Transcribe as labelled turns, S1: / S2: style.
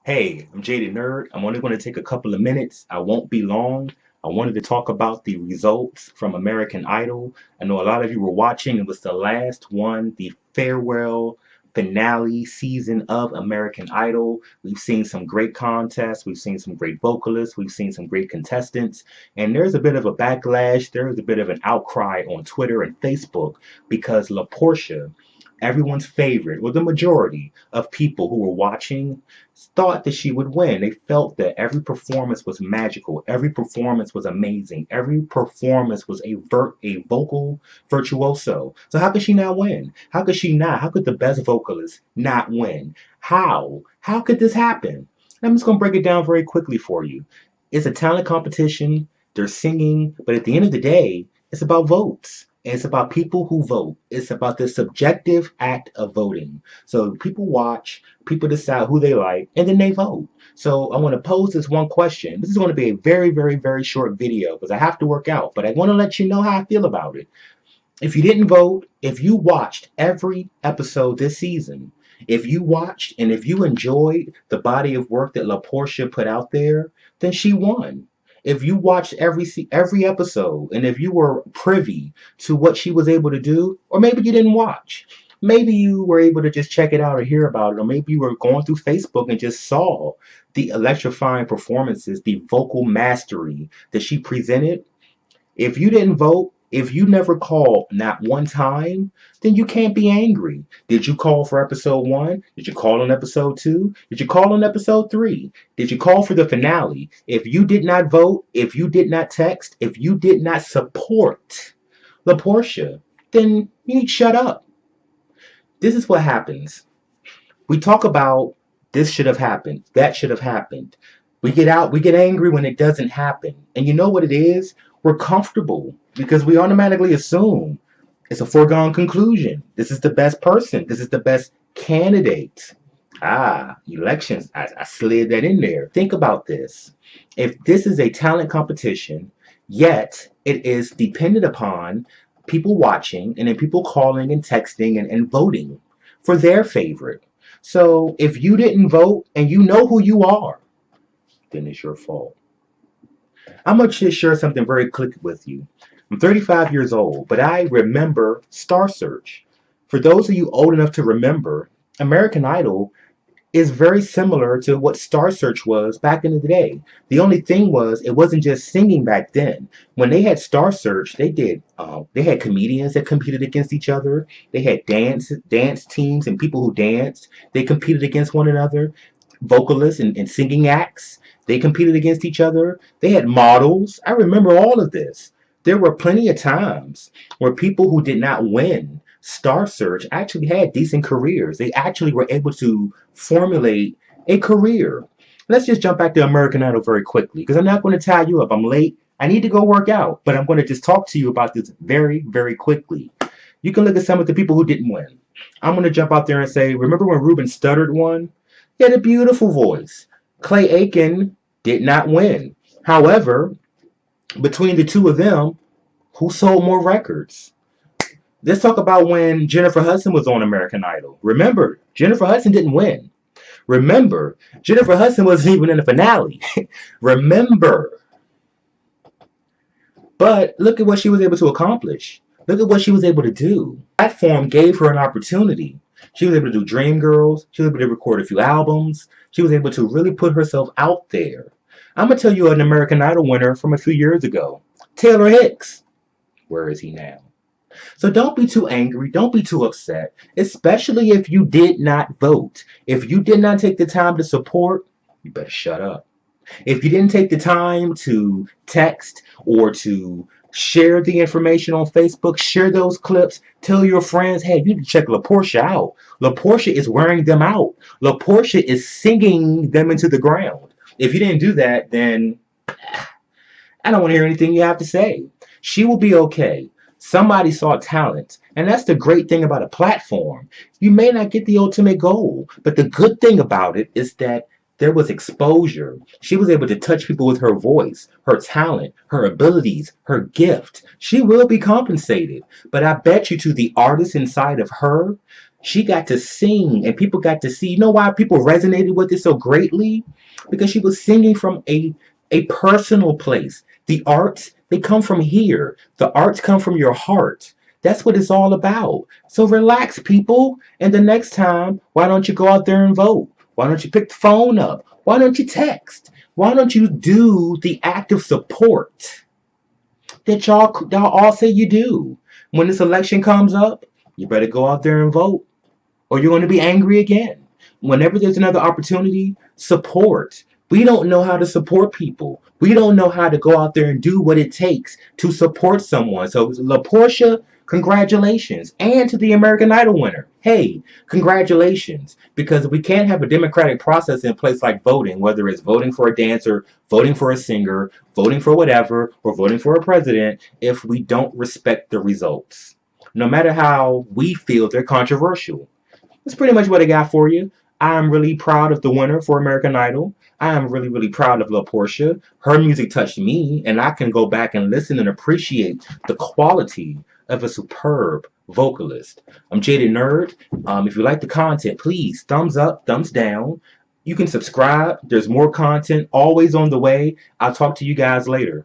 S1: Hey, I'm Jaded Nerd. I'm only going to take a couple of minutes. I won't be long. I wanted to talk about the results from American Idol. I know a lot of you were watching. It was the last one, the farewell finale season of American Idol. We've seen some great contests. We've seen some great vocalists. We've seen some great contestants. And there's a bit of a backlash. There's a bit of an outcry on Twitter and Facebook because LaPortia, everyone's favorite, or the majority of people who were watching, thought that she would win. They felt that every performance was magical, every performance was amazing, every performance was a vocal virtuoso. So how could she not win? How could she not? How could the best vocalist not win? How? How could this happen? I'm just gonna break it down very quickly for you. It's a talent competition. They're singing, but at the end of the day, it's about votes. And it's about people who vote. It's about the subjective act of voting. So people watch, people decide who they like, and then they vote. So I want to pose this one question. This is going to be a very, very, very short video because I have to work out, but I want to let you know how I feel about it. If you didn't vote, if you watched every episode this season, if you watched and if you enjoyed the body of work that LaPortia put out there, then she won. If you watched every episode and if you were privy to what she was able to do, or maybe you didn't watch, maybe you were able to just check it out or hear about it, or maybe you were going through Facebook and just saw the electrifying performances, the vocal mastery that she presented. If you didn't vote, if you never called not one time, then you can't be angry. Did you call for episode one? Did you call on episode two? Did you call on episode three? Did you call for the finale? If you did not vote, if you did not text, if you did not support LaPortia, then you need to shut up. This is what happens. We talk about this should have happened, that should have happened. We get angry when it doesn't happen. And you know what it is? We're comfortable because we automatically assume it's a foregone conclusion. This is the best person. This is the best candidate. Elections. I slid that in there. Think about this. If this is a talent competition, yet it is dependent upon people watching and then people calling and texting and voting for their favorite. So if you didn't vote and you know who you are, then it's your fault. I'm going to just share something very quick with you. I'm 35 years old, but I remember Star Search. For those of you old enough to remember, American Idol is very similar to what Star Search was back in the day. The only thing was it wasn't just singing back then. When they had Star Search, they had comedians that competed against each other. They had dance teams and people who danced. They competed against one another. Vocalists and singing acts. They competed against each other. They had models. I remember all of this. There were plenty of times where people who did not win Star Search actually had decent careers. They actually were able to formulate a career. Let's just jump back to American Idol very quickly because I'm not going to tie you up. I'm late. I need to go work out, but I'm going to just talk to you about this very, very quickly. You can look at some of the people who didn't win. I'm going to jump out there and say, remember when Ruben Studdard won? He had a beautiful voice. Clay Aiken did not win. However, between the two of them, who sold more records? Let's talk about when Jennifer Hudson was on American Idol. Remember, Jennifer Hudson didn't win. Remember, Jennifer Hudson wasn't even in the finale. Remember. But look at what she was able to accomplish. Look at what she was able to do. The platform gave her an opportunity. She was able to do Dreamgirls. She was able to record a few albums. She was able to really put herself out there. I'm going to tell you an American Idol winner from a few years ago. Taylor Hicks. Where is he now? So don't be too angry. Don't be too upset, especially if you did not vote. If you did not take the time to support, you better shut up. If you didn't take the time to text or to share the information on Facebook, share those clips, tell your friends, hey, you need to check LaPortia out. LaPortia is wearing them out. LaPortia is singing them into the ground. If you didn't do that, then I don't want to hear anything you have to say. She will be okay. Somebody saw talent. And that's the great thing about a platform. You may not get the ultimate goal, but the good thing about it is that there was exposure. She was able to touch people with her voice, her talent, her abilities, her gift. She will be compensated. But I bet you to the artist inside of her, She got to sing, and people got to see. You know why people resonated with it so greatly? Because she was singing from a personal place. The arts, they come from here. The arts come from your heart. That's what it's all about. So relax, people. And the next time, why don't you go out there and vote? Why don't you pick the phone up? Why don't you text? Why don't you do the active support that y'all all say you do? When this election comes up, you better go out there and vote, or you're going to be angry again. Whenever there's another opportunity, support. We don't know how to support people. We don't know how to go out there and do what it takes to support someone. So, LaPortia, congratulations. And to the American Idol winner, hey, congratulations. Because we can't have a democratic process in place like voting, whether it's voting for a dancer, voting for a singer, voting for whatever, or voting for a president, if we don't respect the results. No matter how we feel they're controversial. That's pretty much what I got for you. I'm really proud of the winner for American Idol. I am really, really proud of LaPortia. Her music touched me, and I can go back and listen and appreciate the quality of a superb vocalist. I'm Jaded Nerd. If you like the content, please thumbs up, thumbs down. You can subscribe. There's more content always on the way. I'll talk to you guys later.